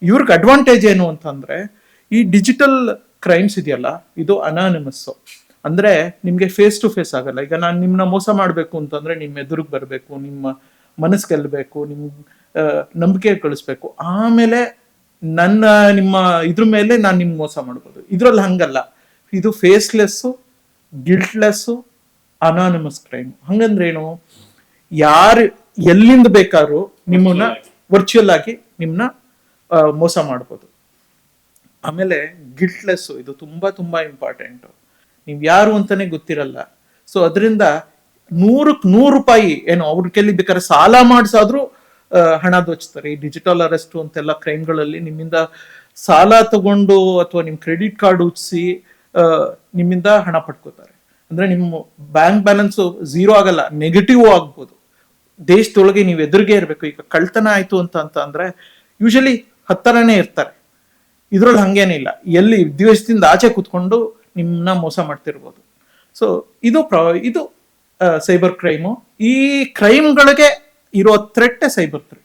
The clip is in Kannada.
ಇವ್ರಿಗೆ ಅಡ್ವಾಂಟೇಜ್ ಏನು ಅಂತಂದ್ರೆ, ಈ ಡಿಜಿಟಲ್ ಕ್ರೈಮ್ಸ್ ಇದೆಯಲ್ಲ, ಇದು ಅನಾನಿಮಸ್. ಅಂದ್ರೆ ನಿಮ್ಗೆ ಫೇಸ್ ಟು ಫೇಸ್ ಆಗಲ್ಲ. ಈಗ ನಾನು ನಿಮ್ನ ಮೋಸ ಮಾಡ್ಬೇಕು ಅಂತಂದ್ರೆ ನಿಮ್ಮ ಎದುರಿಗೆ ಬರಬೇಕು, ನಿಮ್ಮ ಮನಸ್ಸು ಗೆಲ್ಲಬೇಕು, ನಿಮ್ ನಂಬಿಕೆ ಕಳಿಸ್ಬೇಕು, ಆಮೇಲೆ ನನ್ನ ನಿಮ್ಮ ಇದ್ರ ಮೇಲೆ ನಾನು ನಿಮ್ಗೆ ಮೋಸ ಮಾಡ್ಬೋದು. ಇದ್ರಲ್ಲಿ ಹಂಗಲ್ಲ, ಇದು ಫೇಸ್ಲೆಸ್ಸು, ಗಿಲ್ಟ್ಲೆಸ್ಸು, ಅನಾನಿಮಸ್ ಕ್ರೈಮ್. ಹಂಗಂದ್ರೆ ಏನು, ಯಾರು ಎಲ್ಲಿಂದ ಬೇಕಾದ್ರೂ ನಿಮ್ಮನ್ನ ವರ್ಚುವಲ್ ಆಗಿ ನಿಮ್ನ ಮೋಸ ಮಾಡ್ಬೋದು. ಆಮೇಲೆ ಗಿಲ್ಟ್ಲೆಸ್, ಇದು ತುಂಬಾ ತುಂಬಾ ಇಂಪಾರ್ಟೆಂಟ್. ನೀವು ಯಾರು ಅಂತಾನೆ ಗೊತ್ತಿರಲ್ಲ. ಸೊ ಅದರಿಂದ 100 ರೂಪಾಯಿ ಏನು ಅವ್ರ ಕೈಲಿ ಬೇಕಾದ್ರೆ ಸಾಲ ಮಾಡಿಸಾದ್ರೂ ಹಣ ದೋಚ್ತಾರೆ. ಈ ಡಿಜಿಟಲ್ ಅರೆಸ್ಟ್ ಅಂತೆಲ್ಲ ಕ್ರೈಮ್ಗಳಲ್ಲಿ ನಿಮ್ಮಿಂದ ಸಾಲ ತಗೊಂಡು ಅಥವಾ ನಿಮ್ ಕ್ರೆಡಿಟ್ ಕಾರ್ಡ್ ಉಚಿಸಿ ನಿಮ್ಮಿಂದ ಹಣ ಪಡ್ಕೋತಾರೆ. ಅಂದ್ರೆ ನಿಮ್ಮ ಬ್ಯಾಂಕ್ ಬ್ಯಾಲೆನ್ಸ್ ಝೀರೋ ಆಗಲ್ಲ, ನೆಗೆಟಿವ್ ಆಗ್ಬೋದು. ದೇಶದೊಳಗೆ ನೀವು ಎದುರಿಗೆ ಇರಬೇಕು. ಈಗ ಕಳ್ತನ ಆಯ್ತು ಅಂತ ಅಂದ್ರೆ ಯೂಶಲಿ ಹತ್ತರನೇ ಇರ್ತಾರೆ. ಇದ್ರಲ್ಲಿ ಹಂಗೇನಿಲ್ಲ, ಎಲ್ಲಿ ವಿದೇಶದಿಂದ ಆಚೆ ಕೂತ್ಕೊಂಡು ನಿಮ್ಮನ್ನ ಮೋಸ ಮಾಡ್ತಿರ್ಬೋದು. ಸೊ ಇದು ಸೈಬರ್ ಕ್ರೈಮು. ಈ ಕ್ರೈಮ್ಗಳಿಗೆ ಇರೋ ಥ್ರೆಟ್ ಸೈಬರ್ ಥ್ರೆಟ್.